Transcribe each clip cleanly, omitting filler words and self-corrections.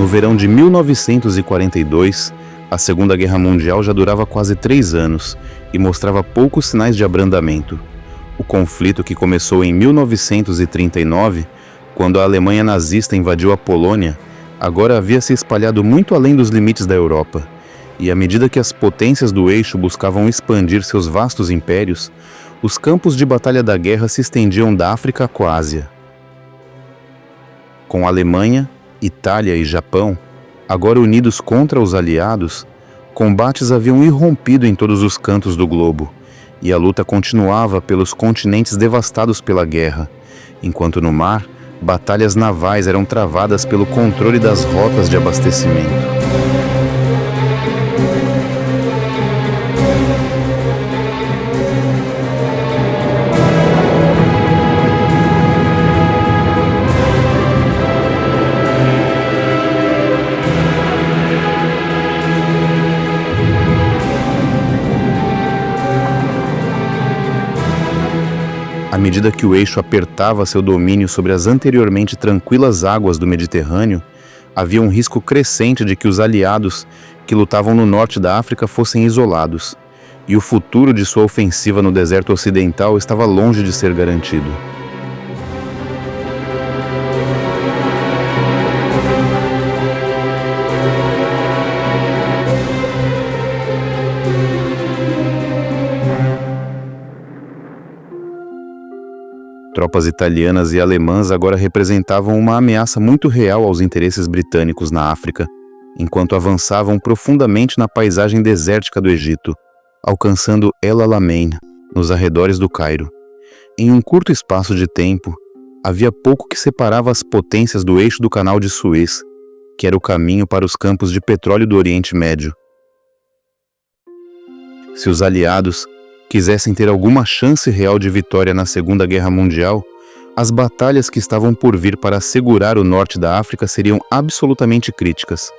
No verão de 1942, a Segunda Guerra Mundial já durava quase 3 anos e mostrava poucos sinais de abrandamento. O conflito, que começou em 1939, quando a Alemanha nazista invadiu a Polônia, agora havia se espalhado muito além dos limites da Europa, e à medida que as potências do eixo buscavam expandir seus vastos impérios, os campos de batalha da guerra se estendiam da África à Ásia. Com a Alemanha, Itália e Japão, agora unidos contra os aliados, combates haviam irrompido em todos os cantos do globo, e a luta continuava pelos continentes devastados pela guerra, enquanto no mar, batalhas navais eram travadas pelo controle das rotas de abastecimento. À medida que o eixo apertava seu domínio sobre as anteriormente tranquilas águas do Mediterrâneo, havia um risco crescente de que os aliados que lutavam no norte da África fossem isolados, e o futuro de sua ofensiva no deserto ocidental estava longe de ser garantido. Tropas italianas e alemãs agora representavam uma ameaça muito real aos interesses britânicos na África, enquanto avançavam profundamente na paisagem desértica do Egito, alcançando El Alamein, nos arredores do Cairo. Em um curto espaço de tempo, havia pouco que separava as potências do eixo do Canal de Suez, que era o caminho para os campos de petróleo do Oriente Médio. Se os aliados quisessem ter alguma chance real de vitória na Segunda Guerra Mundial, as batalhas que estavam por vir para assegurar o norte da África seriam absolutamente críticas.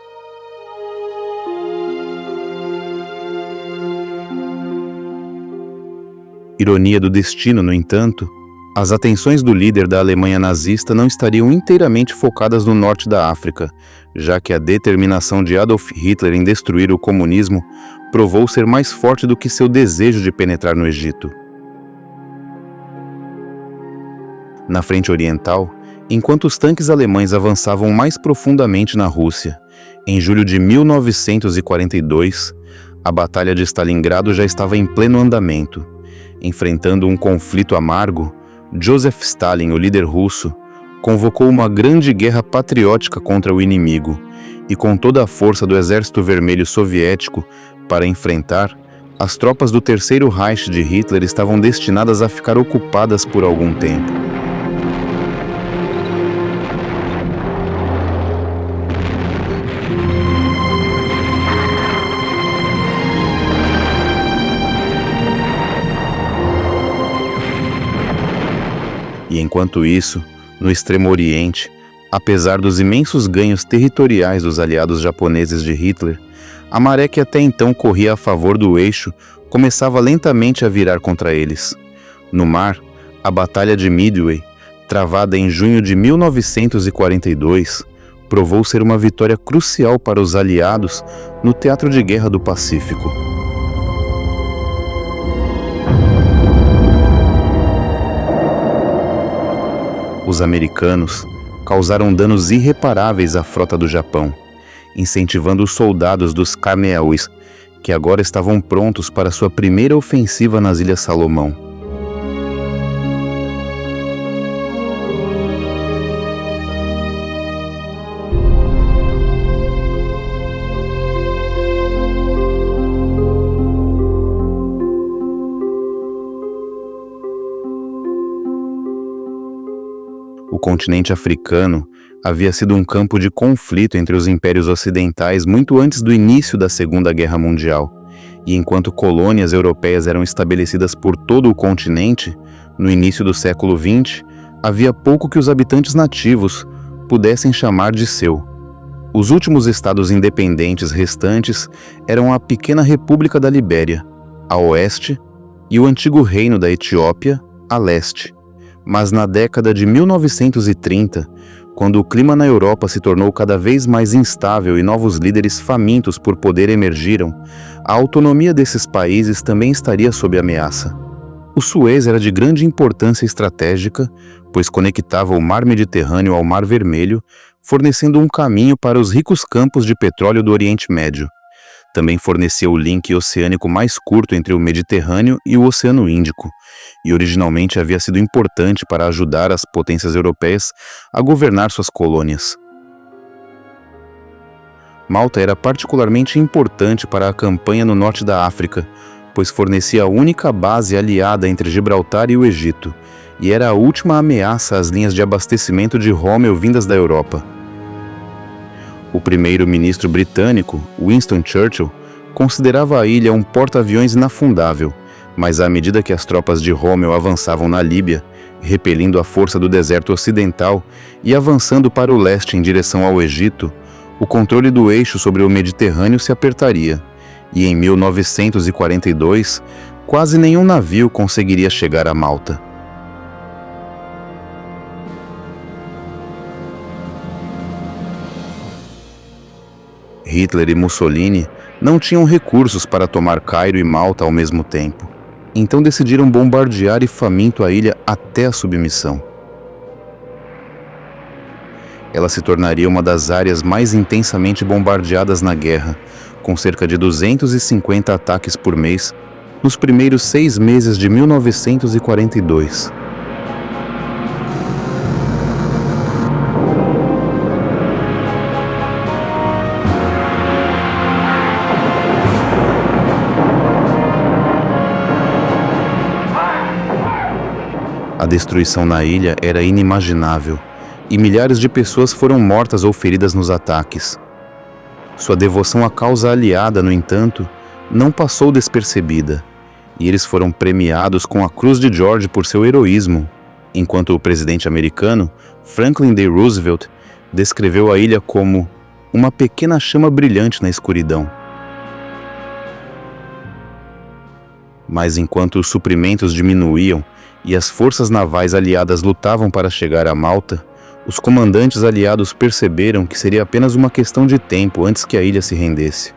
Ironia do destino, no entanto, as atenções do líder da Alemanha nazista não estariam inteiramente focadas no norte da África, já que a determinação de Adolf Hitler em destruir o comunismo provou ser mais forte do que seu desejo de penetrar no Egito. Na frente oriental, enquanto os tanques alemães avançavam mais profundamente na Rússia, em julho de 1942, a Batalha de Stalingrado já estava em pleno andamento. Enfrentando um conflito amargo, Joseph Stalin, o líder russo, convocou uma grande guerra patriótica contra o inimigo e, com toda a força do Exército Vermelho Soviético para enfrentar, as tropas do Terceiro Reich de Hitler estavam destinadas a ficar ocupadas por algum tempo. E enquanto isso, no Extremo Oriente, apesar dos imensos ganhos territoriais dos aliados japoneses de Hitler, a maré que até então corria a favor do eixo começava lentamente a virar contra eles. No mar, a Batalha de Midway, travada em junho de 1942, provou ser uma vitória crucial para os aliados no teatro de guerra do Pacífico. Os americanos causaram danos irreparáveis à frota do Japão, incentivando os soldados dos Kameawis, que agora estavam prontos para sua primeira ofensiva nas Ilhas Salomão. O continente africano havia sido um campo de conflito entre os impérios ocidentais muito antes do início da Segunda Guerra Mundial, e enquanto colônias europeias eram estabelecidas por todo o continente, no início do século XX, havia pouco que os habitantes nativos pudessem chamar de seu. Os últimos estados independentes restantes eram a pequena República da Libéria, a oeste, e o antigo Reino da Etiópia, a leste. Mas na década de 1930, quando o clima na Europa se tornou cada vez mais instável e novos líderes famintos por poder emergiram, a autonomia desses países também estaria sob ameaça. O Suez era de grande importância estratégica, pois conectava o Mar Mediterrâneo ao Mar Vermelho, fornecendo um caminho para os ricos campos de petróleo do Oriente Médio. Também fornecia o link oceânico mais curto entre o Mediterrâneo e o Oceano Índico, e originalmente havia sido importante para ajudar as potências europeias a governar suas colônias. Malta era particularmente importante para a campanha no norte da África, pois fornecia a única base aliada entre Gibraltar e o Egito, e era a última ameaça às linhas de abastecimento de Rommel vindas da Europa. O primeiro-ministro britânico, Winston Churchill, considerava a ilha um porta-aviões inafundável, mas à medida que as tropas de Rommel avançavam na Líbia, repelindo a força do deserto ocidental e avançando para o leste em direção ao Egito, o controle do eixo sobre o Mediterrâneo se apertaria, e em 1942, quase nenhum navio conseguiria chegar a Malta. Hitler e Mussolini não tinham recursos para tomar Cairo e Malta ao mesmo tempo, então decidiram bombardear e faminto a ilha até a submissão. Ela se tornaria uma das áreas mais intensamente bombardeadas na guerra, com cerca de 250 ataques por mês, nos primeiros 6 meses de 1942. A destruição na ilha era inimaginável, e milhares de pessoas foram mortas ou feridas nos ataques. Sua devoção à causa aliada, no entanto, não passou despercebida, e eles foram premiados com a Cruz de George por seu heroísmo, enquanto o presidente americano, Franklin D. Roosevelt, descreveu a ilha como uma pequena chama brilhante na escuridão. Mas enquanto os suprimentos diminuíam e as forças navais aliadas lutavam para chegar a Malta, os comandantes aliados perceberam que seria apenas uma questão de tempo antes que a ilha se rendesse.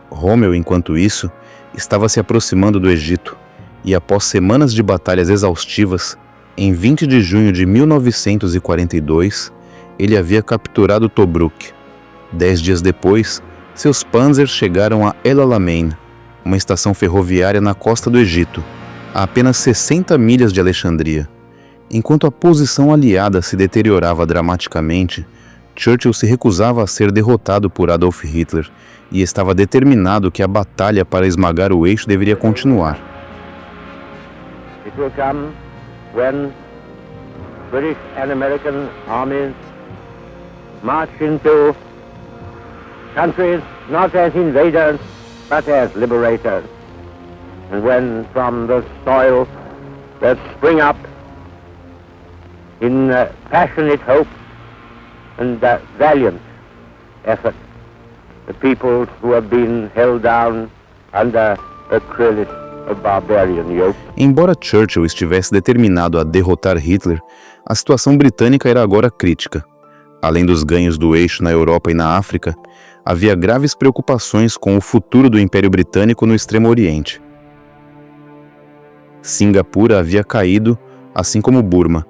Rommel, enquanto isso, estava se aproximando do Egito, e após semanas de batalhas exaustivas, em 20 de junho de 1942, ele havia capturado Tobruk. 10 dias depois, seus panzers chegaram a El Alamein, uma estação ferroviária na costa do Egito, a apenas 60 milhas de Alexandria. Enquanto a posição aliada se deteriorava dramaticamente, Churchill se recusava a ser derrotado por Adolf Hitler e estava determinado que a batalha para esmagar o eixo deveria continuar. It will come when British and American armies march into countries not as invaders but as liberators. And when from the soil that spring up in passionate hope and valiant effort the peoples who have been held down under a cruelest of barbarian yoke. Embora Churchill estivesse determinado a derrotar Hitler, a situação britânica era agora crítica. Além dos ganhos do eixo na Europa e na África, havia graves preocupações com o futuro do Império Britânico no Extremo Oriente. Singapura havia caído, assim como Burma,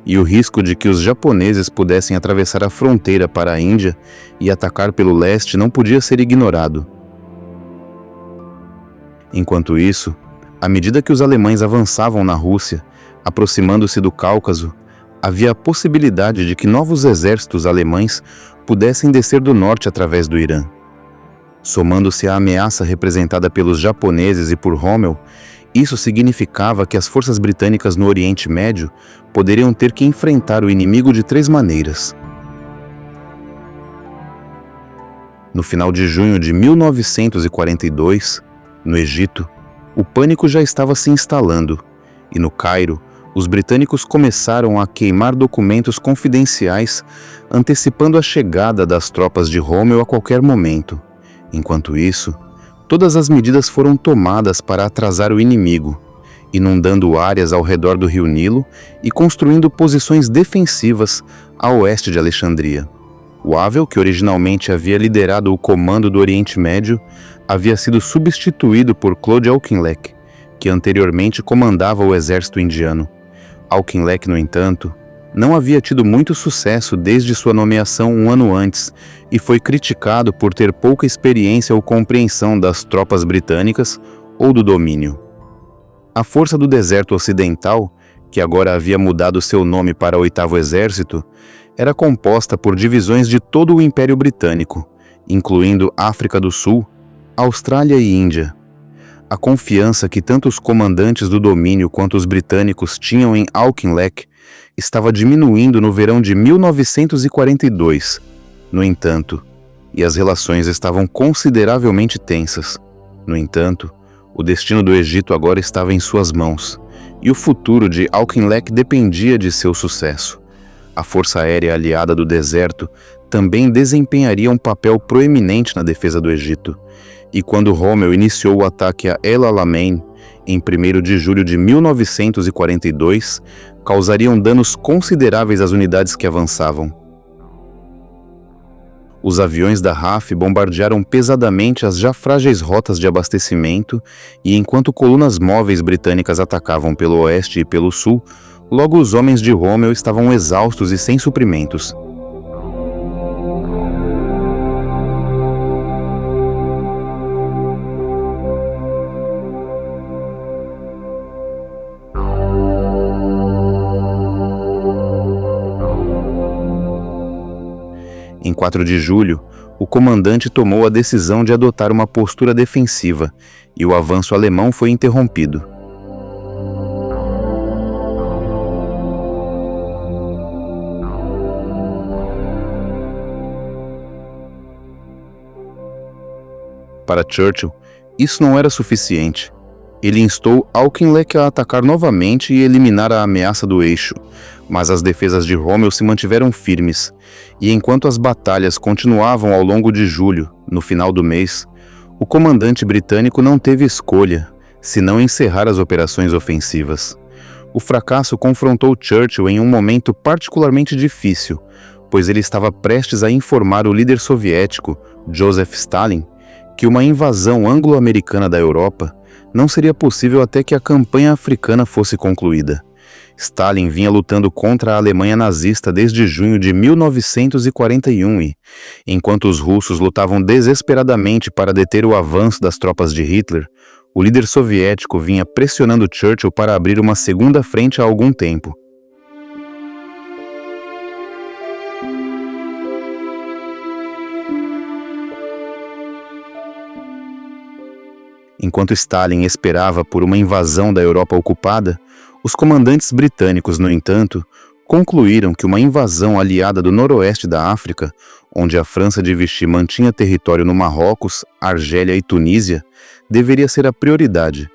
e o risco de que os japoneses pudessem atravessar a fronteira para a Índia e atacar pelo leste não podia ser ignorado. Enquanto isso, à medida que os alemães avançavam na Rússia, aproximando-se do Cáucaso, havia a possibilidade de que novos exércitos alemães pudessem descer do norte através do Irã. Somando-se à ameaça representada pelos japoneses e por Rommel, isso significava que as forças britânicas no Oriente Médio poderiam ter que enfrentar o inimigo de 3 maneiras. No final de junho de 1942, no Egito, o pânico já estava se instalando, e no Cairo, os britânicos começaram a queimar documentos confidenciais, antecipando a chegada das tropas de Rommel a qualquer momento. Enquanto isso, todas as medidas foram tomadas para atrasar o inimigo, inundando áreas ao redor do rio Nilo e construindo posições defensivas a oeste de Alexandria. Wavell, que originalmente havia liderado o comando do Oriente Médio, havia sido substituído por Claude Auchinleck, que anteriormente comandava o exército indiano. Auchinleck, no entanto, não havia tido muito sucesso desde sua nomeação um ano antes e foi criticado por ter pouca experiência ou compreensão das tropas britânicas ou do domínio. A Força do Deserto Ocidental, que agora havia mudado seu nome para o 8º Exército, era composta por divisões de todo o Império Britânico, incluindo África do Sul, Austrália e Índia. A confiança que tanto os comandantes do domínio quanto os britânicos tinham em Auchinleck estava diminuindo no verão de 1942, no entanto, e as relações estavam consideravelmente tensas. No entanto, o destino do Egito agora estava em suas mãos, e o futuro de Auchinleck dependia de seu sucesso. A Força Aérea Aliada do Deserto também desempenharia um papel proeminente na defesa do Egito, e quando Rommel iniciou o ataque a El Alamein, em 1º de julho de 1942, causariam danos consideráveis às unidades que avançavam. Os aviões da RAF bombardearam pesadamente as já frágeis rotas de abastecimento e enquanto colunas móveis britânicas atacavam pelo oeste e pelo sul, logo os homens de Rommel estavam exaustos e sem suprimentos. Em 4 de julho, o comandante tomou a decisão de adotar uma postura defensiva e o avanço alemão foi interrompido. Para Churchill, isso não era suficiente. Ele instou Auchinleck a atacar novamente e eliminar a ameaça do eixo, mas as defesas de Rommel se mantiveram firmes, e enquanto as batalhas continuavam ao longo de julho, no final do mês, o comandante britânico não teve escolha, senão encerrar as operações ofensivas. O fracasso confrontou Churchill em um momento particularmente difícil, pois ele estava prestes a informar o líder soviético, Joseph Stalin, que uma invasão anglo-americana da Europa não seria possível até que a campanha africana fosse concluída. Stalin vinha lutando contra a Alemanha nazista desde junho de 1941 e, enquanto os russos lutavam desesperadamente para deter o avanço das tropas de Hitler, o líder soviético vinha pressionando Churchill para abrir uma segunda frente há algum tempo. Enquanto Stalin esperava por uma invasão da Europa ocupada, os comandantes britânicos, no entanto, concluíram que uma invasão aliada do noroeste da África, onde a França de Vichy mantinha território no Marrocos, Argélia e Tunísia, deveria ser a prioridade.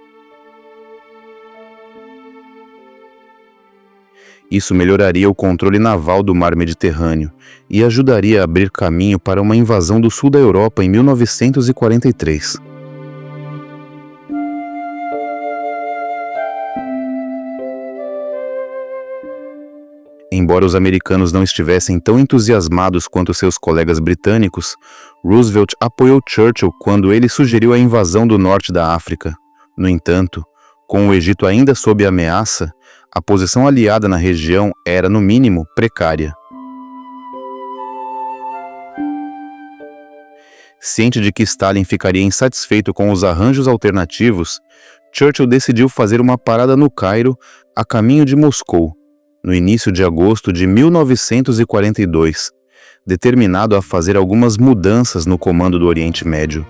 Isso melhoraria o controle naval do mar Mediterrâneo e ajudaria a abrir caminho para uma invasão do sul da Europa em 1943. Embora os americanos não estivessem tão entusiasmados quanto seus colegas britânicos, Roosevelt apoiou Churchill quando ele sugeriu a invasão do norte da África. No entanto, com o Egito ainda sob ameaça, a posição aliada na região era, no mínimo, precária. Ciente de que Stalin ficaria insatisfeito com os arranjos alternativos, Churchill decidiu fazer uma parada no Cairo, a caminho de Moscou, no início de agosto de 1942, determinado a fazer algumas mudanças no comando do Oriente Médio.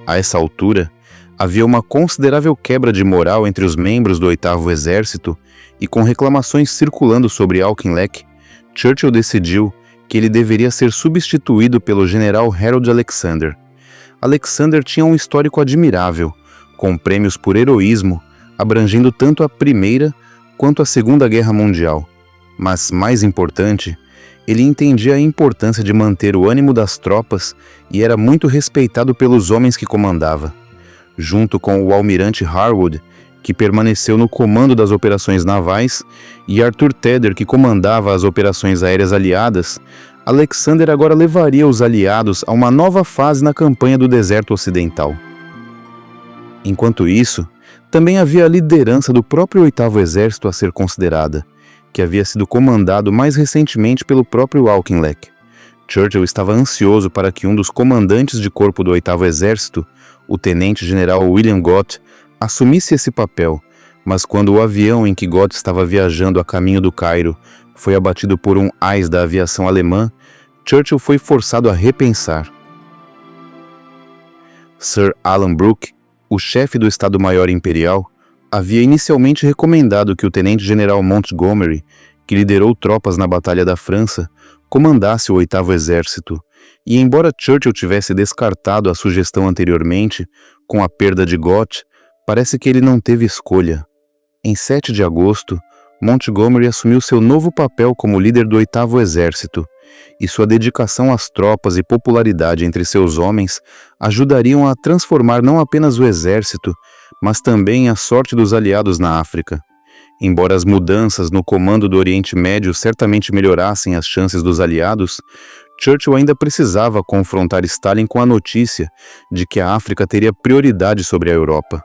A essa altura, havia uma considerável quebra de moral entre os membros do 8º Exército e, com reclamações circulando sobre Auchinleck, Churchill decidiu que ele deveria ser substituído pelo general Harold Alexander. Alexander tinha um histórico admirável, com prêmios por heroísmo, abrangendo tanto a Primeira quanto a Segunda Guerra Mundial. Mas, mais importante, ele entendia a importância de manter o ânimo das tropas e era muito respeitado pelos homens que comandava. Junto com o almirante Harwood, que permaneceu no comando das operações navais, e Arthur Tedder, que comandava as operações aéreas aliadas, Alexander agora levaria os aliados a uma nova fase na campanha do Deserto Ocidental. Enquanto isso, também havia a liderança do próprio 8º Exército a ser considerada, que havia sido comandado mais recentemente pelo próprio Auchinleck. Churchill estava ansioso para que um dos comandantes de corpo do 8º Exército, o tenente-general William Gott, assumisse esse papel, mas quando o avião em que Gott estava viajando a caminho do Cairo foi abatido por um AIS da aviação alemã, Churchill foi forçado a repensar. Sir Alan Brooke, o chefe do Estado-Maior Imperial, havia inicialmente recomendado que o tenente-general Montgomery, que liderou tropas na Batalha da França, comandasse o 8º Exército, e embora Churchill tivesse descartado a sugestão anteriormente, com a perda de Gott, parece que ele não teve escolha. Em 7 de agosto, Montgomery assumiu seu novo papel como líder do 8º Exército, e sua dedicação às tropas e popularidade entre seus homens ajudariam a transformar não apenas o exército, mas também a sorte dos aliados na África. Embora as mudanças no comando do Oriente Médio certamente melhorassem as chances dos aliados, Churchill ainda precisava confrontar Stalin com a notícia de que a África teria prioridade sobre a Europa.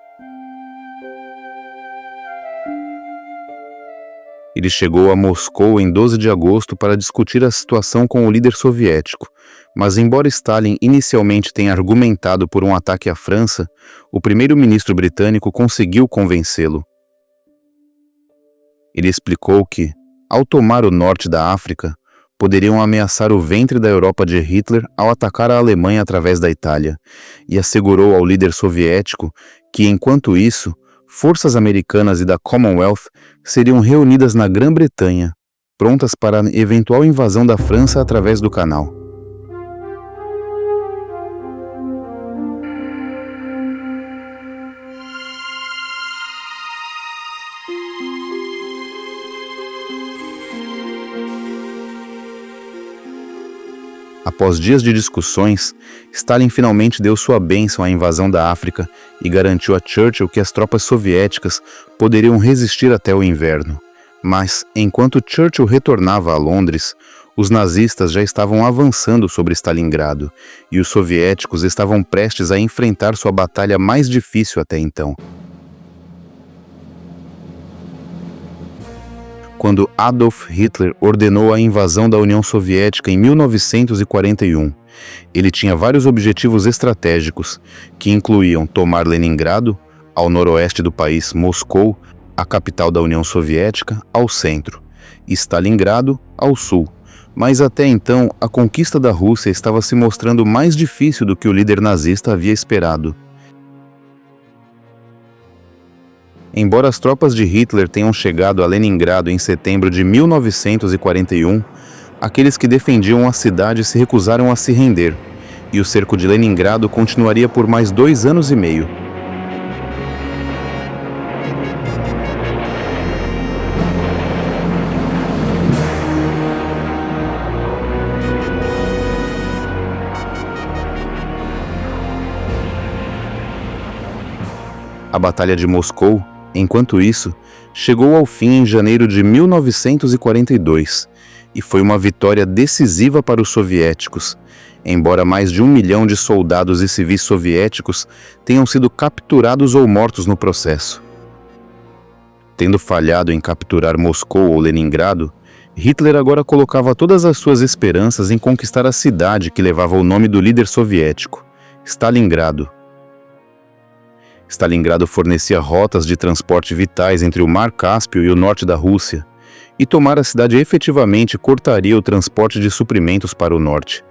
Ele chegou a Moscou em 12 de agosto para discutir a situação com o líder soviético, mas embora Stalin inicialmente tenha argumentado por um ataque à França, o primeiro-ministro britânico conseguiu convencê-lo. Ele explicou que, ao tomar o norte da África, poderiam ameaçar o ventre da Europa de Hitler ao atacar a Alemanha através da Itália, e assegurou ao líder soviético que, enquanto isso, forças americanas e da Commonwealth seriam reunidas na Grã-Bretanha, prontas para a eventual invasão da França através do canal. Após dias de discussões, Stalin finalmente deu sua bênção à invasão da África e garantiu a Churchill que as tropas soviéticas poderiam resistir até o inverno. Mas, enquanto Churchill retornava a Londres, os nazistas já estavam avançando sobre Stalingrado e os soviéticos estavam prestes a enfrentar sua batalha mais difícil até então. Quando Adolf Hitler ordenou a invasão da União Soviética em 1941. Ele tinha vários objetivos estratégicos, que incluíam tomar Leningrado, ao noroeste do país, Moscou, a capital da União Soviética, ao centro, e Stalingrado, ao sul. Mas até então, a conquista da Rússia estava se mostrando mais difícil do que o líder nazista havia esperado. Embora as tropas de Hitler tenham chegado a Leningrado em setembro de 1941, aqueles que defendiam a cidade se recusaram a se render, e o cerco de Leningrado continuaria por mais 2 anos e meio. A Batalha de Moscou, enquanto isso, chegou ao fim em janeiro de 1942 e foi uma vitória decisiva para os soviéticos, embora mais de 1 milhão de soldados e civis soviéticos tenham sido capturados ou mortos no processo. Tendo falhado em capturar Moscou ou Leningrado, Hitler agora colocava todas as suas esperanças em conquistar a cidade que levava o nome do líder soviético, Stalingrado. Stalingrado fornecia rotas de transporte vitais entre o Mar Cáspio e o norte da Rússia, e tomar a cidade efetivamente cortaria o transporte de suprimentos para o norte.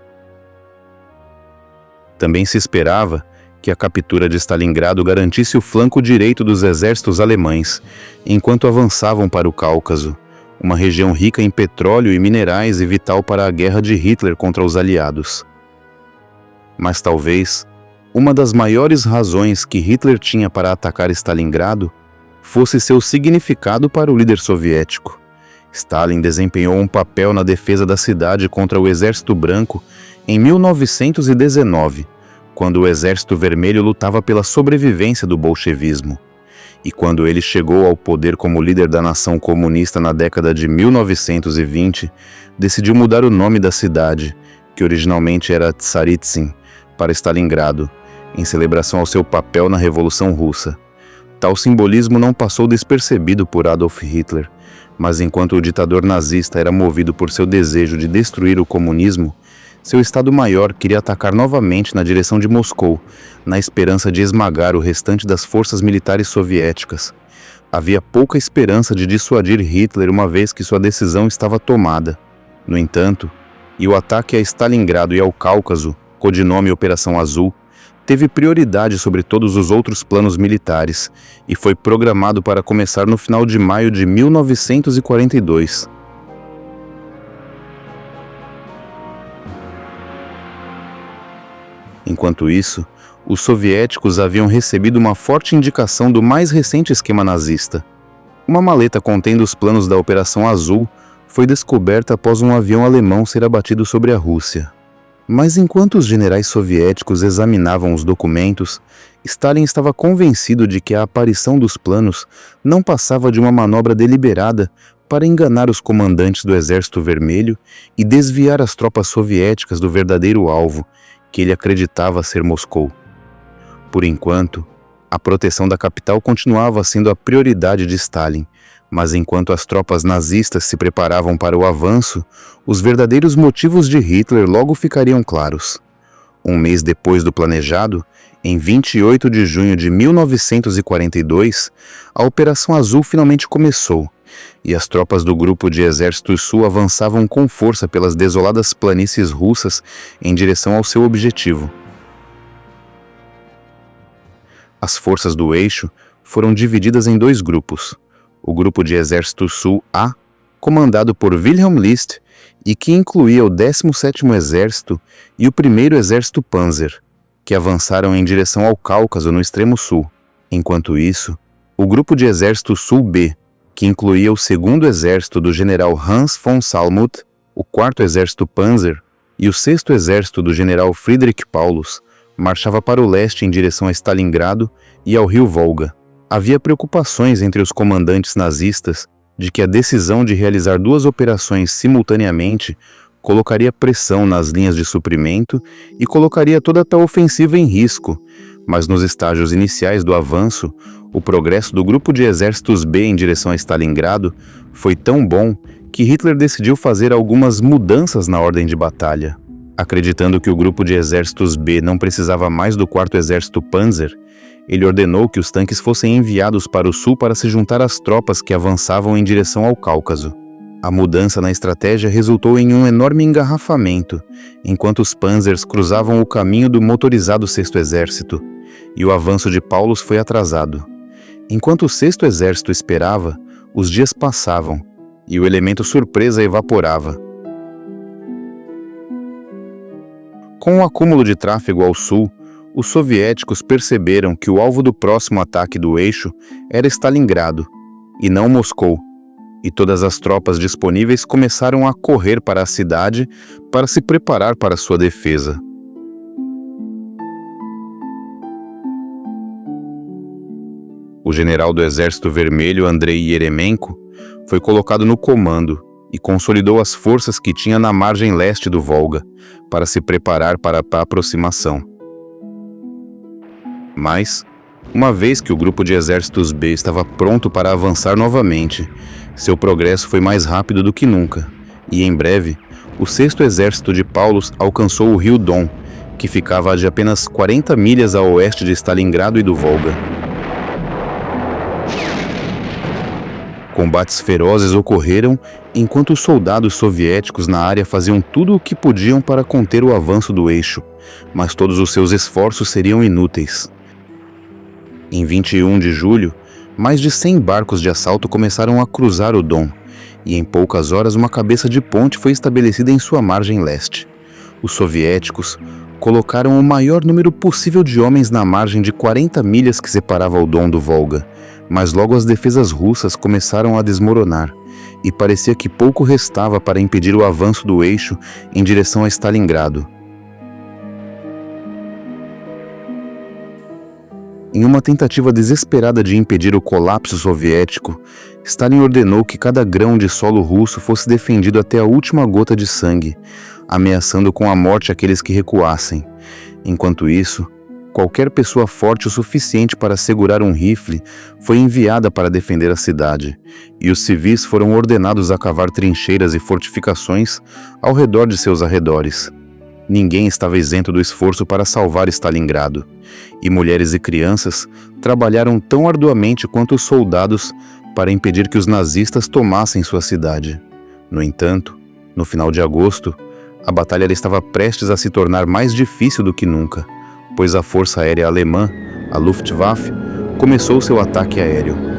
Também se esperava que a captura de Stalingrado garantisse o flanco direito dos exércitos alemães, enquanto avançavam para o Cáucaso, uma região rica em petróleo e minerais e vital para a guerra de Hitler contra os aliados. Mas talvez uma das maiores razões que Hitler tinha para atacar Stalingrado fosse seu significado para o líder soviético. Stalin desempenhou um papel na defesa da cidade contra o Exército Branco em 1919, quando o Exército Vermelho lutava pela sobrevivência do bolchevismo. E quando ele chegou ao poder como líder da nação comunista na década de 1920, decidiu mudar o nome da cidade, que originalmente era Tsaritsyn, para Stalingrado, em celebração ao seu papel na Revolução Russa. Tal simbolismo não passou despercebido por Adolf Hitler, mas enquanto o ditador nazista era movido por seu desejo de destruir o comunismo, seu Estado-Maior queria atacar novamente na direção de Moscou, na esperança de esmagar o restante das forças militares soviéticas. Havia pouca esperança de dissuadir Hitler uma vez que sua decisão estava tomada. No entanto, o ataque a Stalingrado e ao Cáucaso, codinome Operação Azul, teve prioridade sobre todos os outros planos militares e foi programado para começar no final de maio de 1942. Enquanto isso, os soviéticos haviam recebido uma forte indicação do mais recente esquema nazista. Uma maleta contendo os planos da Operação Azul foi descoberta após um avião alemão ser abatido sobre a Rússia. Mas enquanto os generais soviéticos examinavam os documentos, Stalin estava convencido de que a aparição dos planos não passava de uma manobra deliberada para enganar os comandantes do Exército Vermelho e desviar as tropas soviéticas do verdadeiro alvo, que ele acreditava ser Moscou. Por enquanto, a proteção da capital continuava sendo a prioridade de Stalin, mas enquanto as tropas nazistas se preparavam para o avanço, os verdadeiros motivos de Hitler logo ficariam claros. Um mês depois do planejado, em 28 de junho de 1942, a Operação Azul finalmente começou, e as tropas do Grupo de Exército Sul avançavam com força pelas desoladas planícies russas em direção ao seu objetivo. As forças do eixo foram divididas em dois grupos. O Grupo de Exército Sul A, comandado por Wilhelm List, e que incluía o 17º Exército e o 1º Exército Panzer, que avançaram em direção ao Cáucaso no extremo sul. Enquanto isso, o Grupo de Exército Sul B, que incluía o 2º Exército do general Hans von Salmuth, o 4º Exército Panzer e o 6º Exército do general Friedrich Paulus, marchava para o leste em direção a Stalingrado e ao rio Volga. Havia preocupações entre os comandantes nazistas de que a decisão de realizar duas operações simultaneamente colocaria pressão nas linhas de suprimento e colocaria toda a tal ofensiva em risco, mas nos estágios iniciais do avanço, o progresso do Grupo de Exércitos B em direção a Stalingrado foi tão bom que Hitler decidiu fazer algumas mudanças na ordem de batalha. Acreditando que o Grupo de Exércitos B não precisava mais do 4º Exército Panzer, ele ordenou que os tanques fossem enviados para o sul para se juntar às tropas que avançavam em direção ao Cáucaso. A mudança na estratégia resultou em um enorme engarrafamento, enquanto os Panzers cruzavam o caminho do motorizado 6º Exército, e o avanço de Paulus foi atrasado. Enquanto o 6º Exército esperava, os dias passavam, e o elemento surpresa evaporava. Com o acúmulo de tráfego ao sul, os soviéticos perceberam que o alvo do próximo ataque do eixo era Stalingrado, e não Moscou, e todas as tropas disponíveis começaram a correr para a cidade para se preparar para sua defesa. O general do Exército Vermelho, Andrei Yeremenko, foi colocado no comando e consolidou as forças que tinha na margem leste do Volga para se preparar para a aproximação. Mas, Uma vez que o grupo de exércitos B estava pronto para avançar novamente, seu progresso foi mais rápido do que nunca, e em breve, o 6º Exército de Paulus alcançou o rio Don, que ficava de apenas 40 milhas a oeste de Stalingrado e do Volga. Combates ferozes ocorreram enquanto os soldados soviéticos na área faziam tudo o que podiam para conter o avanço do eixo, mas todos os seus esforços seriam inúteis. Em 21 de julho, mais de 100 barcos de assalto começaram a cruzar o Don, e em poucas horas uma cabeça de ponte foi estabelecida em sua margem leste. Os soviéticos colocaram o maior número possível de homens na margem de 40 milhas que separava o Don do Volga, mas logo as defesas russas começaram a desmoronar, e parecia que pouco restava para impedir o avanço do eixo em direção a Stalingrado. Em uma tentativa desesperada de impedir o colapso soviético, Stalin ordenou que cada grão de solo russo fosse defendido até a última gota de sangue, ameaçando com a morte aqueles que recuassem. Enquanto isso, qualquer pessoa forte o suficiente para segurar um rifle foi enviada para defender a cidade, e os civis foram ordenados a cavar trincheiras e fortificações ao redor de seus arredores. Ninguém estava isento do esforço para salvar Stalingrado, e mulheres e crianças trabalharam tão arduamente quanto os soldados para impedir que os nazistas tomassem sua cidade. No entanto, no final de agosto, a batalha estava prestes a se tornar mais difícil do que nunca, pois a Força Aérea Alemã, a Luftwaffe, começou seu ataque aéreo.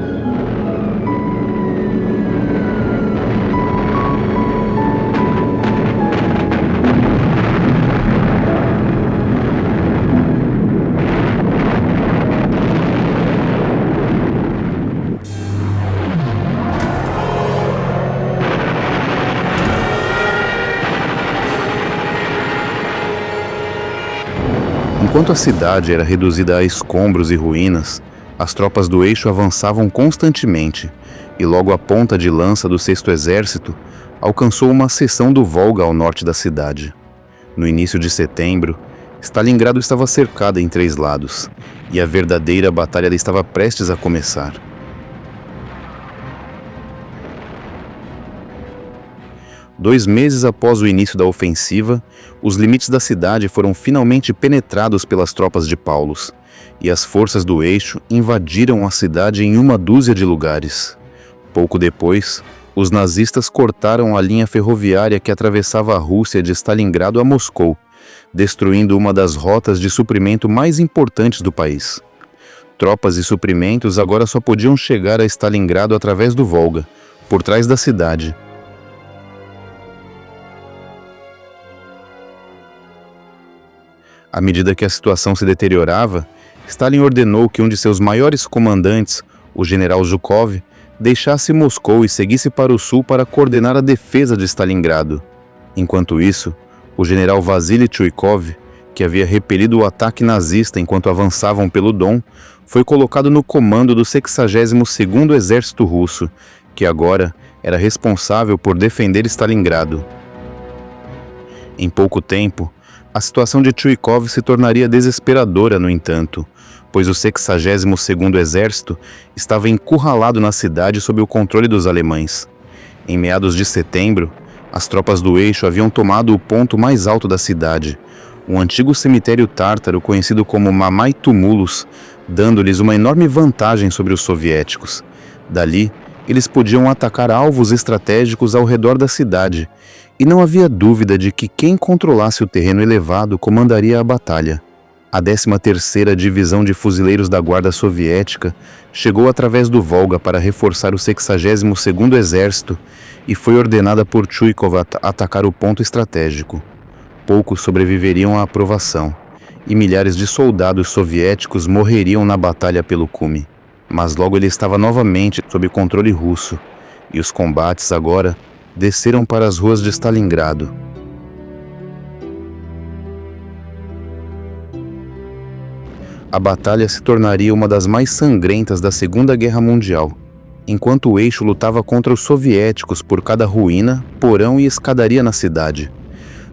Enquanto a cidade era reduzida a escombros e ruínas, as tropas do eixo avançavam constantemente, e logo a ponta de lança do 6º Exército alcançou uma seção do Volga ao norte da cidade. No início de setembro, Stalingrado estava cercada em 3 lados, e a verdadeira batalha estava prestes a começar. Dois meses após o início da ofensiva, os limites da cidade foram finalmente penetrados pelas tropas de Paulus, e as forças do eixo invadiram a cidade em uma dúzia de lugares. Pouco depois, os nazistas cortaram a linha ferroviária que atravessava a Rússia de Stalingrado a Moscou, destruindo uma das rotas de suprimento mais importantes do país. Tropas e suprimentos agora só podiam chegar a Stalingrado através do Volga, por trás da cidade. À medida que a situação se deteriorava, Stalin ordenou que um de seus maiores comandantes, o general Zhukov, deixasse Moscou e seguisse para o sul para coordenar a defesa de Stalingrado. Enquanto isso, o general Vasily Chuikov, que havia repelido o ataque nazista enquanto avançavam pelo Don, foi colocado no comando do 62º Exército Russo, que agora era responsável por defender Stalingrado. Em pouco tempo, a situação de Chuikov se tornaria desesperadora, no entanto, pois o 62º Exército estava encurralado na cidade sob o controle dos alemães. Em meados de setembro, as tropas do eixo haviam tomado o ponto mais alto da cidade, um antigo cemitério tártaro conhecido como Mamai Tumulus, dando-lhes uma enorme vantagem sobre os soviéticos. Dali, eles podiam atacar alvos estratégicos ao redor da cidade, e não havia dúvida de que quem controlasse o terreno elevado comandaria a batalha. A 13ª Divisão de Fuzileiros da Guarda Soviética chegou através do Volga para reforçar o 62º Exército e foi ordenada por Chuikov a atacar o ponto estratégico. Poucos sobreviveriam à aprovação, e milhares de soldados soviéticos morreriam na batalha pelo cume. Mas logo ele estava novamente sob controle russo, e os combates agora desceram para as ruas de Stalingrado. A batalha se tornaria uma das mais sangrentas da Segunda Guerra Mundial, enquanto o eixo lutava contra os soviéticos por cada ruína, porão e escadaria na cidade.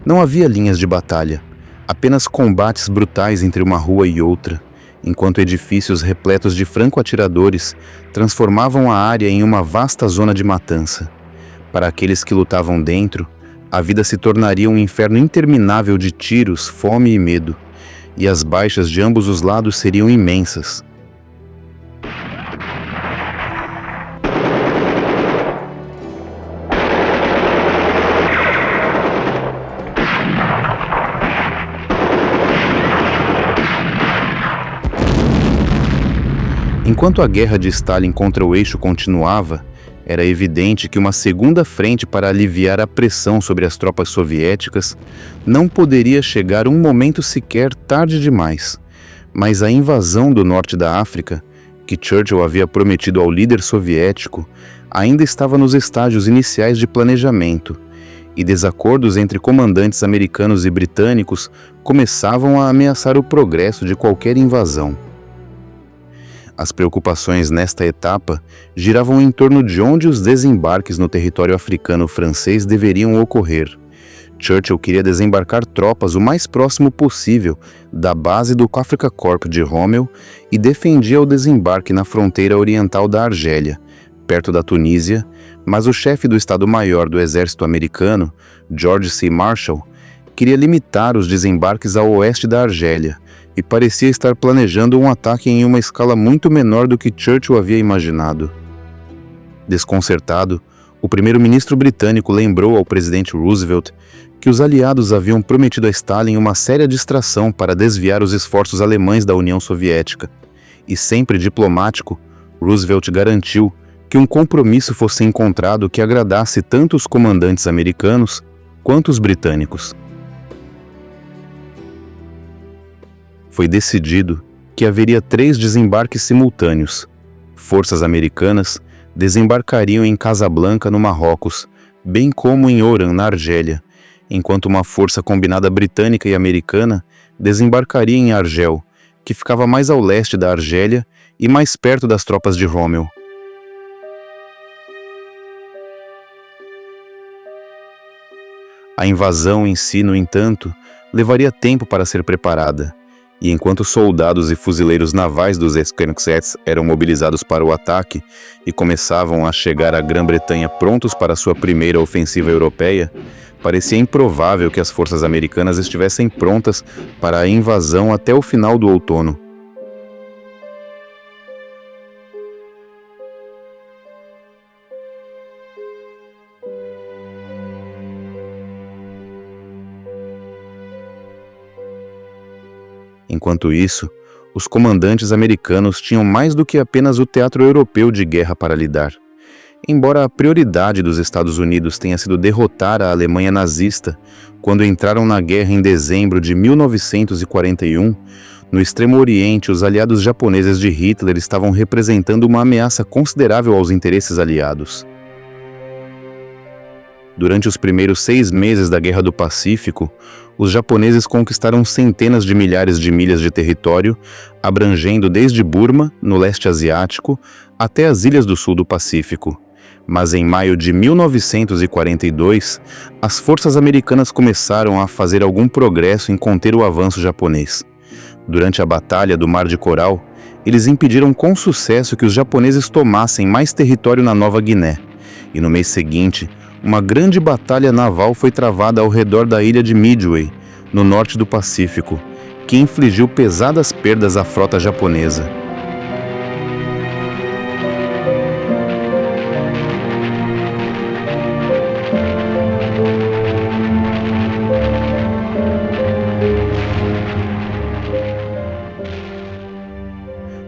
Não havia linhas de batalha, apenas combates brutais entre uma rua e outra, enquanto edifícios repletos de franco-atiradores transformavam a área em uma vasta zona de matança. Para aqueles que lutavam dentro, a vida se tornaria um inferno interminável de tiros, fome e medo, e as baixas de ambos os lados seriam imensas. Enquanto a guerra de Stalin contra o eixo continuava, era evidente que uma segunda frente para aliviar a pressão sobre as tropas soviéticas não poderia chegar um momento sequer tarde demais. Mas a invasão do norte da África, que Churchill havia prometido ao líder soviético, ainda estava nos estágios iniciais de planejamento, e desacordos entre comandantes americanos e britânicos começavam a ameaçar o progresso de qualquer invasão. As preocupações nesta etapa giravam em torno de onde os desembarques no território africano francês deveriam ocorrer. Churchill queria desembarcar tropas o mais próximo possível da base do Afrika Korps de Rommel e defendia o desembarque na fronteira oriental da Argélia, perto da Tunísia, mas o chefe do Estado-Maior do Exército americano, George C. Marshall, queria limitar os desembarques ao oeste da Argélia, e parecia estar planejando um ataque em uma escala muito menor do que Churchill havia imaginado. Desconcertado, o primeiro-ministro britânico lembrou ao presidente Roosevelt que os aliados haviam prometido a Stalin uma séria distração para desviar os esforços alemães da União Soviética. E sempre diplomático, Roosevelt garantiu que um compromisso fosse encontrado que agradasse tanto os comandantes americanos quanto os britânicos. Foi decidido que haveria 3 desembarques simultâneos. Forças americanas desembarcariam em Casablanca, no Marrocos, bem como em Oran, na Argélia, enquanto uma força combinada britânica e americana desembarcaria em Argel, que ficava mais ao leste da Argélia e mais perto das tropas de Rommel. A invasão em si, no entanto, levaria tempo para ser preparada. E enquanto soldados e fuzileiros navais dos Esquerxets eram mobilizados para o ataque e começavam a chegar à Grã-Bretanha prontos para sua primeira ofensiva europeia, parecia improvável que as forças americanas estivessem prontas para a invasão até o final do outono. Enquanto isso, os comandantes americanos tinham mais do que apenas o teatro europeu de guerra para lidar. Embora a prioridade dos Estados Unidos tenha sido derrotar a Alemanha nazista, quando entraram na guerra em dezembro de 1941, no Extremo Oriente, os aliados japoneses de Hitler estavam representando uma ameaça considerável aos interesses aliados. Durante os primeiros 6 meses da Guerra do Pacífico, os japoneses conquistaram centenas de milhares de milhas de território, abrangendo desde Burma, no leste asiático, até as ilhas do sul do Pacífico. Mas em maio de 1942, as forças americanas começaram a fazer algum progresso em conter o avanço japonês. Durante a Batalha do Mar de Coral, eles impediram com sucesso que os japoneses tomassem mais território na Nova Guiné. E no mês seguinte, uma grande batalha naval foi travada ao redor da ilha de Midway, no norte do Pacífico, que infligiu pesadas perdas à frota japonesa.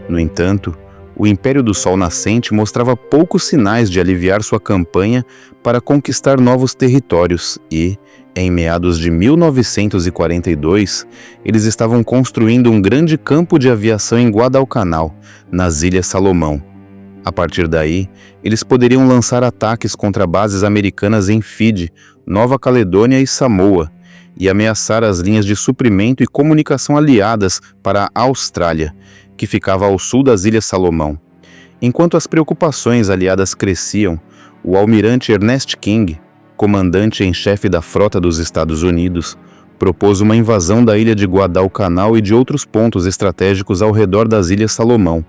No entanto, o Império do Sol Nascente mostrava poucos sinais de aliviar sua campanha para conquistar novos territórios e, em meados de 1942, eles estavam construindo um grande campo de aviação em Guadalcanal, nas Ilhas Salomão. A partir daí, eles poderiam lançar ataques contra bases americanas em Fiji, Nova Caledônia e Samoa, e ameaçar as linhas de suprimento e comunicação aliadas para a Austrália, que ficava ao sul das Ilhas Salomão. Enquanto as preocupações aliadas cresciam, o almirante Ernest King, comandante em chefe da frota dos Estados Unidos, propôs uma invasão da ilha de Guadalcanal e de outros pontos estratégicos ao redor das Ilhas Salomão,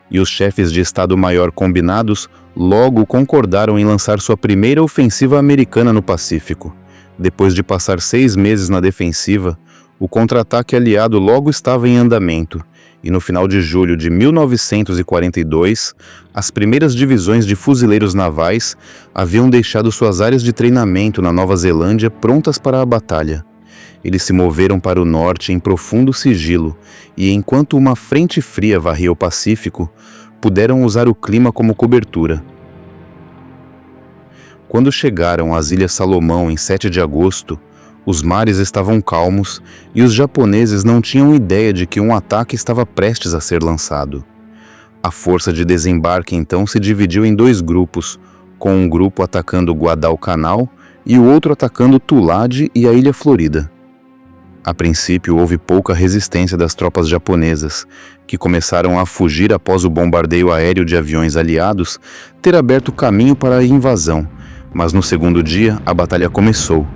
e os chefes de Estado-Maior combinados logo concordaram em lançar sua primeira ofensiva americana no Pacífico. Depois de passar 6 meses na defensiva, o contra-ataque aliado logo estava em andamento, e no final de julho de 1942, as primeiras divisões de fuzileiros navais haviam deixado suas áreas de treinamento na Nova Zelândia prontas para a batalha. Eles se moveram para o norte em profundo sigilo, e enquanto uma frente fria varria o Pacífico, puderam usar o clima como cobertura. Quando chegaram às Ilhas Salomão em 7 de agosto, os mares estavam calmos e os japoneses não tinham ideia de que um ataque estava prestes a ser lançado. A força de desembarque então se dividiu em 2 grupos, com um grupo atacando Guadalcanal e o outro atacando Tulade e a Ilha Florida. A princípio houve pouca resistência das tropas japonesas, que começaram a fugir após o bombardeio aéreo de aviões aliados ter aberto caminho para a invasão, mas no segundo dia a batalha começou.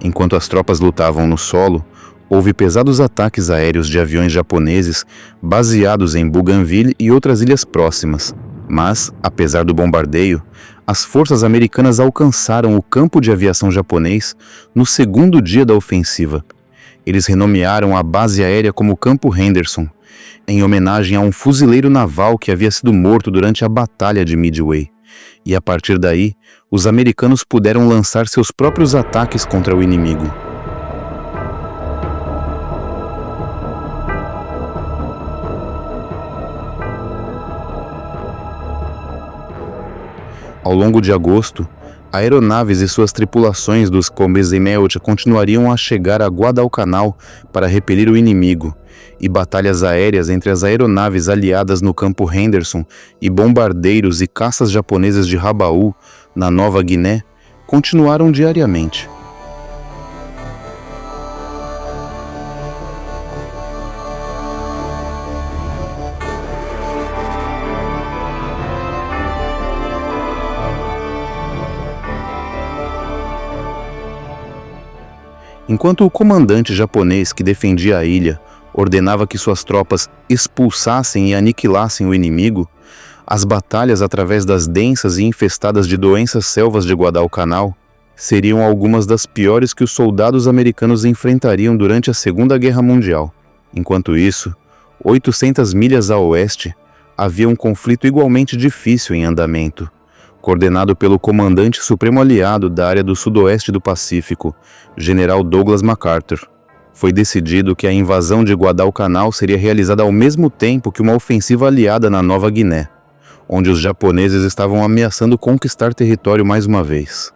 Enquanto as tropas lutavam no solo, houve pesados ataques aéreos de aviões japoneses baseados em Bougainville e outras ilhas próximas. Mas, apesar do bombardeio, as forças americanas alcançaram o campo de aviação japonês no segundo dia da ofensiva. Eles renomearam a base aérea como Campo Henderson, em homenagem a um fuzileiro naval que havia sido morto durante a Batalha de Midway. E a partir daí, os americanos puderam lançar seus próprios ataques contra o inimigo. Ao longo de agosto, aeronaves e suas tripulações dos Komesemeut continuariam a chegar a Guadalcanal para repelir o inimigo, e batalhas aéreas entre as aeronaves aliadas no Campo Henderson e bombardeiros e caças japoneses de Rabaul, na Nova Guiné, continuaram diariamente. Enquanto o comandante japonês que defendia a ilha ordenava que suas tropas expulsassem e aniquilassem o inimigo, as batalhas através das densas e infestadas de doenças selvas de Guadalcanal seriam algumas das piores que os soldados americanos enfrentariam durante a Segunda Guerra Mundial. Enquanto isso, 800 milhas a oeste, havia um conflito igualmente difícil em andamento. Coordenado pelo comandante supremo aliado da área do sudoeste do Pacífico, General Douglas MacArthur, foi decidido que a invasão de Guadalcanal seria realizada ao mesmo tempo que uma ofensiva aliada na Nova Guiné, onde os japoneses estavam ameaçando conquistar território mais uma vez.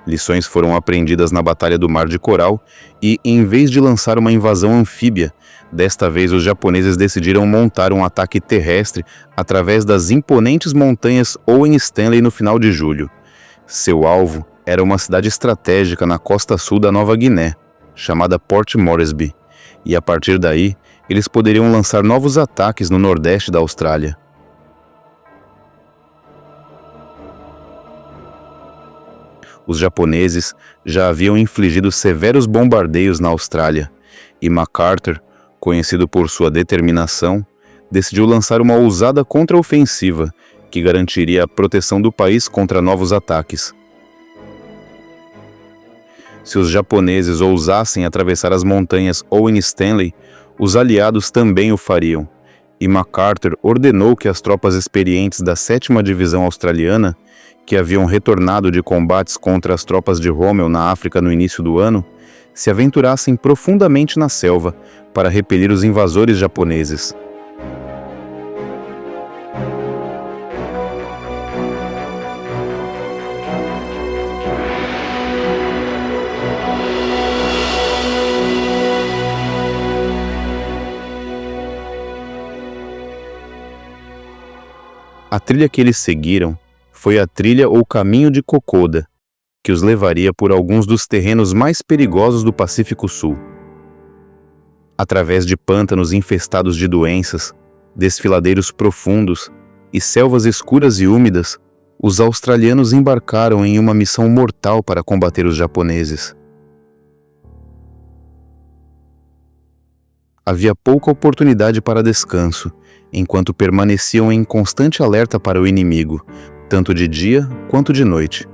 Lições foram aprendidas na Batalha do Mar de Coral e, em vez de lançar uma invasão anfíbia, desta vez os japoneses decidiram montar um ataque terrestre através das imponentes montanhas Owen Stanley no final de julho. Seu alvo era uma cidade estratégica na costa sul da Nova Guiné, chamada Port Moresby, e a partir daí eles poderiam lançar novos ataques no nordeste da Austrália. Os japoneses já haviam infligido severos bombardeios na Austrália, e MacArthur, conhecido por sua determinação, decidiu lançar uma ousada contraofensiva que garantiria a proteção do país contra novos ataques. Se os japoneses ousassem atravessar as montanhas Owen Stanley, os aliados também o fariam, e MacArthur ordenou que as tropas experientes da 7ª Divisão Australiana, que haviam retornado de combates contra as tropas de Rommel na África no início do ano, se aventurassem profundamente na selva para repelir os invasores japoneses. A trilha que eles seguiram foi a trilha ou caminho de Kokoda, que os levaria por alguns dos terrenos mais perigosos do Pacífico Sul. Através de pântanos infestados de doenças, desfiladeiros profundos, e selvas escuras e úmidas, os australianos embarcaram em uma missão mortal para combater os japoneses. Havia pouca oportunidade para descanso, enquanto permaneciam em constante alerta para o inimigo, tanto de dia quanto de noite.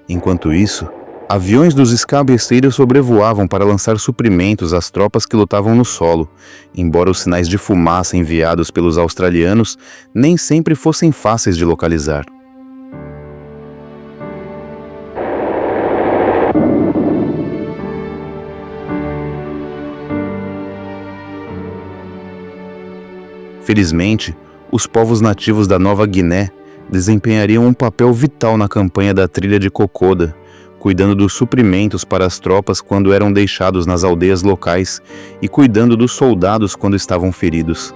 Enquanto isso, aviões dos escabeceiros sobrevoavam para lançar suprimentos às tropas que lutavam no solo, embora os sinais de fumaça enviados pelos australianos nem sempre fossem fáceis de localizar. Felizmente, os povos nativos da Nova Guiné desempenhariam um papel vital na campanha da Trilha de Kokoda, cuidando dos suprimentos para as tropas quando eram deixados nas aldeias locais e cuidando dos soldados quando estavam feridos.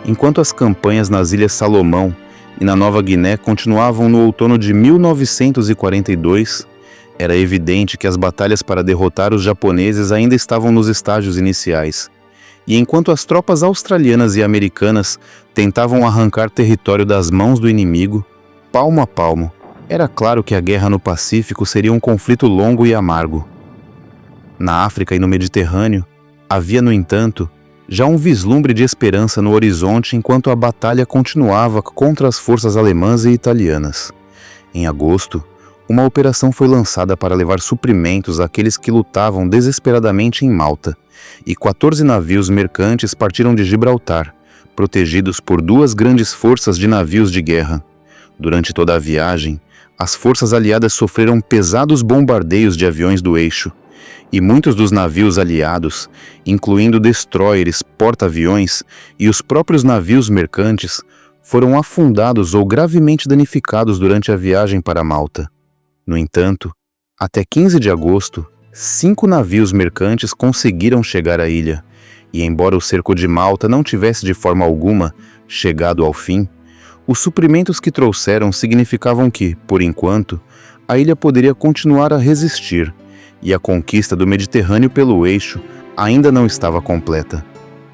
Enquanto as campanhas nas Ilhas Salomão e na Nova Guiné continuavam no outono de 1942, era evidente que as batalhas para derrotar os japoneses ainda estavam nos estágios iniciais. E enquanto as tropas australianas e americanas tentavam arrancar território das mãos do inimigo, palmo a palmo, era claro que a guerra no Pacífico seria um conflito longo e amargo. Na África e no Mediterrâneo, havia, no entanto, já um vislumbre de esperança no horizonte enquanto a batalha continuava contra as forças alemãs e italianas. Em agosto, uma operação foi lançada para levar suprimentos àqueles que lutavam desesperadamente em Malta, e 14 navios mercantes partiram de Gibraltar, protegidos por 2 grandes forças de navios de guerra. Durante toda a viagem, as forças aliadas sofreram pesados bombardeios de aviões do eixo, e muitos dos navios aliados, incluindo destroyers, porta-aviões e os próprios navios mercantes, foram afundados ou gravemente danificados durante a viagem para Malta. No entanto, até 15 de agosto, 5 navios mercantes conseguiram chegar à ilha, e embora o cerco de Malta não tivesse de forma alguma chegado ao fim, os suprimentos que trouxeram significavam que, por enquanto, a ilha poderia continuar a resistir, e a conquista do Mediterrâneo pelo eixo ainda não estava completa.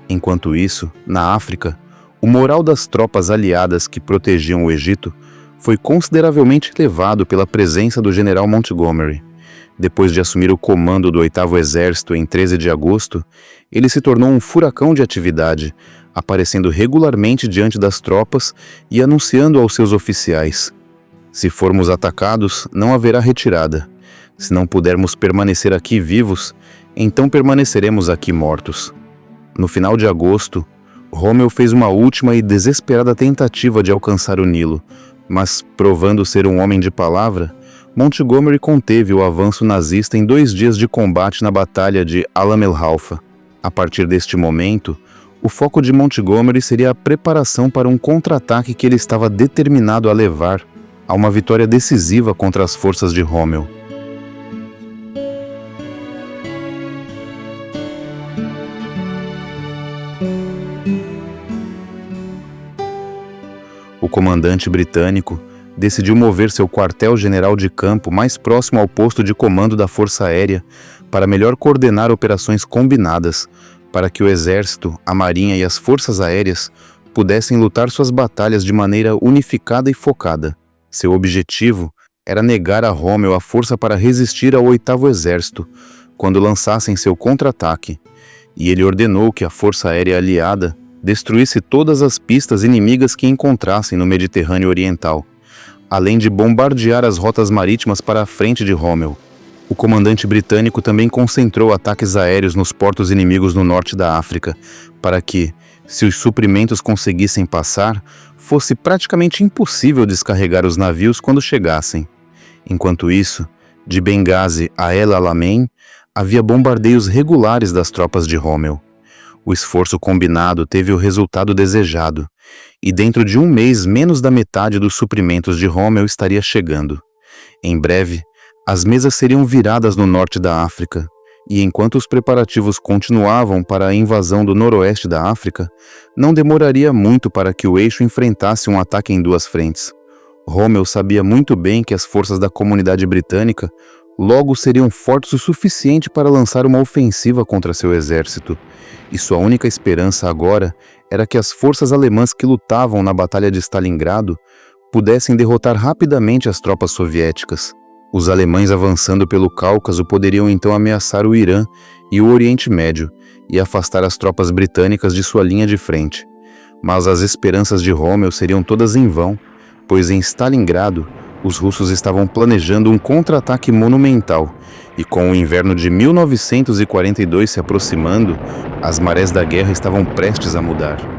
Enquanto isso, na África, o moral das tropas aliadas que protegiam o Egito foi consideravelmente elevado pela presença do general Montgomery. Depois de assumir o comando do 8º Exército em 13 de agosto, ele se tornou um furacão de atividade, aparecendo regularmente diante das tropas e anunciando aos seus oficiais: "Se formos atacados, não haverá retirada. Se não pudermos permanecer aqui vivos, então permaneceremos aqui mortos." No final de agosto, Rommel fez uma última e desesperada tentativa de alcançar o Nilo, mas, provando ser um homem de palavra, Montgomery conteve o avanço nazista em 2 dias de combate na Batalha de Alam el-Halfa. A partir deste momento, o foco de Montgomery seria a preparação para um contra-ataque que ele estava determinado a levar a uma vitória decisiva contra as forças de Rommel. O comandante britânico decidiu mover seu quartel-general de campo mais próximo ao posto de comando da Força Aérea para melhor coordenar operações combinadas, para que o Exército, a Marinha e as Forças Aéreas pudessem lutar suas batalhas de maneira unificada e focada. Seu objetivo era negar a Rommel a força para resistir ao 8º Exército quando lançassem seu contra-ataque, e ele ordenou que a Força Aérea aliada destruísse todas as pistas inimigas que encontrassem no Mediterrâneo Oriental, além de bombardear as rotas marítimas para a frente de Rommel. O comandante britânico também concentrou ataques aéreos nos portos inimigos no norte da África, para que, se os suprimentos conseguissem passar, fosse praticamente impossível descarregar os navios quando chegassem. Enquanto isso, de Benghazi a El Alamein, havia bombardeios regulares das tropas de Rommel. O esforço combinado teve o resultado desejado, e dentro de um mês menos da metade dos suprimentos de Rommel estaria chegando. Em breve, as mesas seriam viradas no norte da África, e enquanto os preparativos continuavam para a invasão do noroeste da África, não demoraria muito para que o eixo enfrentasse um ataque em duas frentes. Rommel sabia muito bem que as forças da comunidade britânica logo seriam fortes o suficiente para lançar uma ofensiva contra seu exército, e sua única esperança agora era que as forças alemãs que lutavam na Batalha de Stalingrado pudessem derrotar rapidamente as tropas soviéticas. Os alemães avançando pelo Cáucaso poderiam então ameaçar o Irã e o Oriente Médio e afastar as tropas britânicas de sua linha de frente. Mas as esperanças de Rommel seriam todas em vão, pois em Stalingrado os russos estavam planejando um contra-ataque monumental, e com o inverno de 1942 se aproximando, as marés da guerra estavam prestes a mudar.